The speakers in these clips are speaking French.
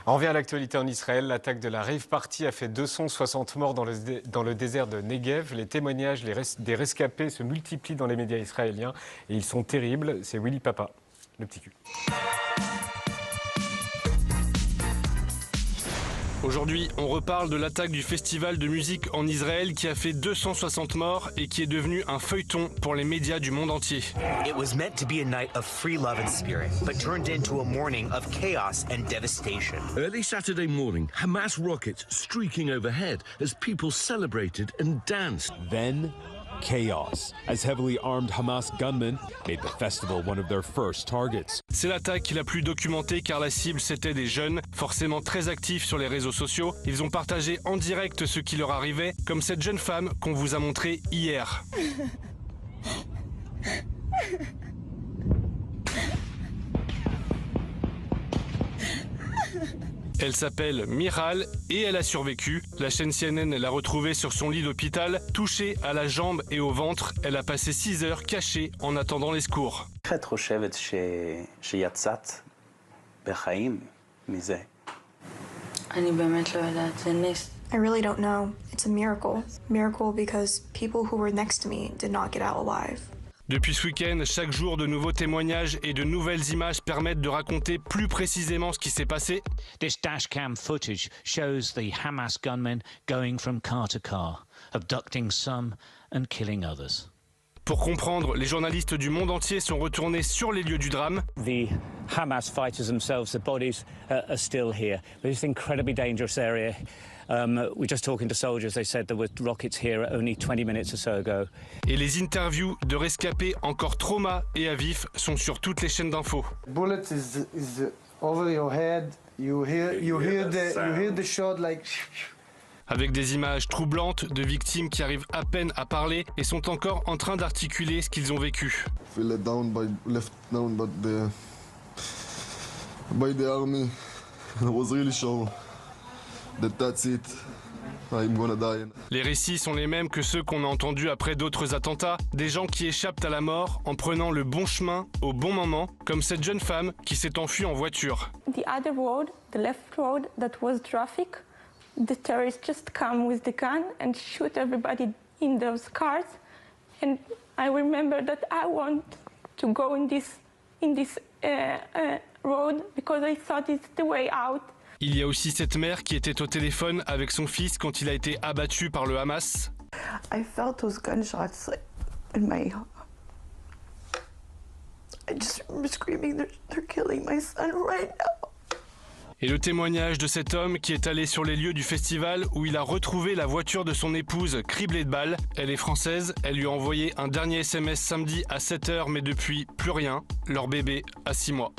On revient à l'actualité en Israël. L'attaque de la Rave Party a fait 260 morts dans le désert de Negev. Les témoignages des rescapés se multiplient dans les médias israéliens et ils sont terribles. C'est Willy Papa, le petit cul. Aujourd'hui, on reparle de l'attaque du festival de musique en Israël qui a fait 260 morts et qui est devenu un feuilleton pour les médias du monde entier. It was meant to be a night of free love and spirit, but turned into a morning of chaos and devastation. Early Saturday morning, Hamas rockets streaking overhead as people celebrated and danced. Then, chaos, as heavily armed Hamas gunmen made the festival one of their first targets. C'est l'attaque la plus documentée car la cible c'était des jeunes, forcément très actifs sur les réseaux sociaux. Ils ont partagé en direct ce qui leur arrivait, comme cette jeune femme qu'on vous a montrée hier. Elle s'appelle Miral et elle a survécu. La chaîne CNN l'a retrouvée sur son lit d'hôpital, touchée à la jambe et au ventre. Elle a passé 6 heures cachée en attendant les secours. איך את חושבת שיצאת בחיים מזה? אני באמת לא יודעת, זה נס. I really don't know. It's a miracle. Miracle because people who were next to me did not get out alive. Depuis ce week-end, chaque jour, de nouveaux témoignages et de nouvelles images permettent de raconter plus précisément ce qui s'est passé. This dashcam footage shows the Hamas gunmen going from car to car, abducting some and killing others. Pour comprendre, les journalistes du monde entier sont retournés sur les lieux du drame. The Hamas fighters themselves, the bodies are still here. But it's an incredibly dangerous area. We're just talking to soldiers. They said there were rockets here only 20 minutes or so ago. Et les interviews de rescapés encore traumas et à vif sont sur toutes les chaînes d'infos. Bullets is over your head. You hear the shot like. Avec des images troublantes de victimes qui arrivent à peine à parler et sont encore en train d'articuler ce qu'ils ont vécu. Left down by the army. I was really sure that that's it. I'm gonna die. Les récits sont les mêmes que ceux qu'on a entendus après d'autres attentats, des gens qui échappent à la mort en prenant le bon chemin au bon moment, comme cette jeune femme qui s'est enfuie en voiture. The other road, the left road that was traffic, the terrorists just come with the gun and shoot everybody in those cars. And I remember that I want to go in this road because I thought it's the way out. Il y a aussi cette mère qui était au téléphone avec son fils quand il a été abattu par le Hamas. I felt those gunshots in my. I just remember screaming, they're killing my son right now. Et le témoignage de cet homme qui est allé sur les lieux du festival où il a retrouvé la voiture de son épouse criblée de balles. Elle est française, elle lui a envoyé un dernier SMS samedi à 7h, mais depuis, plus rien. Leur bébé a 6 mois.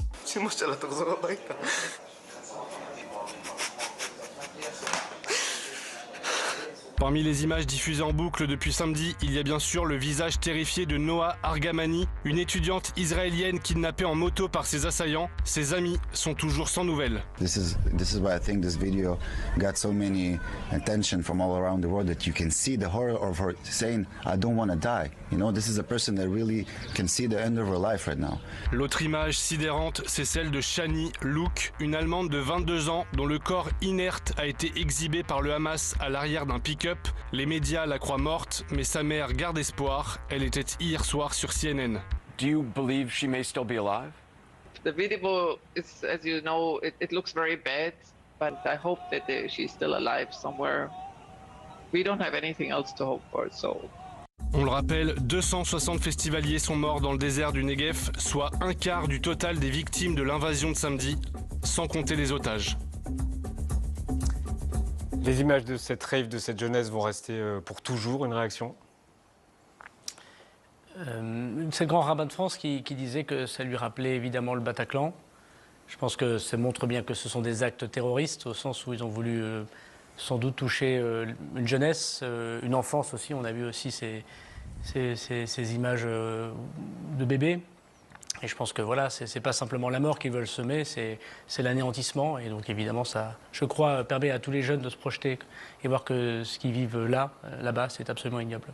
Parmi les images diffusées en boucle depuis samedi, il y a bien sûr le visage terrifié de Noa Argamani, une étudiante israélienne kidnappée en moto par ses assaillants. Ses amis sont toujours sans nouvelles. This is why I think this video got so many attention from all around the world, that you can see the horror of her saying, I don't want to die. You know, this is a person that really can see the end of her life right now. L'autre image sidérante, c'est celle de Shani Louk, une Allemande de 22 ans dont le corps inerte a été exhibé par le Hamas à l'arrière d'un pick-up. Les médias la croient morte, mais sa mère garde espoir. Elle était hier soir sur CNN. Do you believe she may still be alive? The video is, as you know, it looks very bad, but I hope that she's still alive somewhere. We don't have anything else to hope for, so. On le rappelle, 260 festivaliers sont morts dans le désert du Negev, soit un quart du total des victimes de l'invasion de samedi, sans compter les otages. Les images de cette rave, de cette jeunesse vont rester pour toujours. Une réaction? C'est le grand rabbin de France qui disait que ça lui rappelait évidemment le Bataclan. Je pense que ça montre bien que ce sont des actes terroristes, au sens où ils ont voulu sans doute toucher une jeunesse, une enfance aussi. On a vu aussi ces images de bébés. Et je pense que voilà, c'est pas simplement la mort qu'ils veulent semer, c'est l'anéantissement. Et donc évidemment, ça, je crois, permet à tous les jeunes de se projeter et voir que ce qu'ils vivent là-bas, c'est absolument ignoble.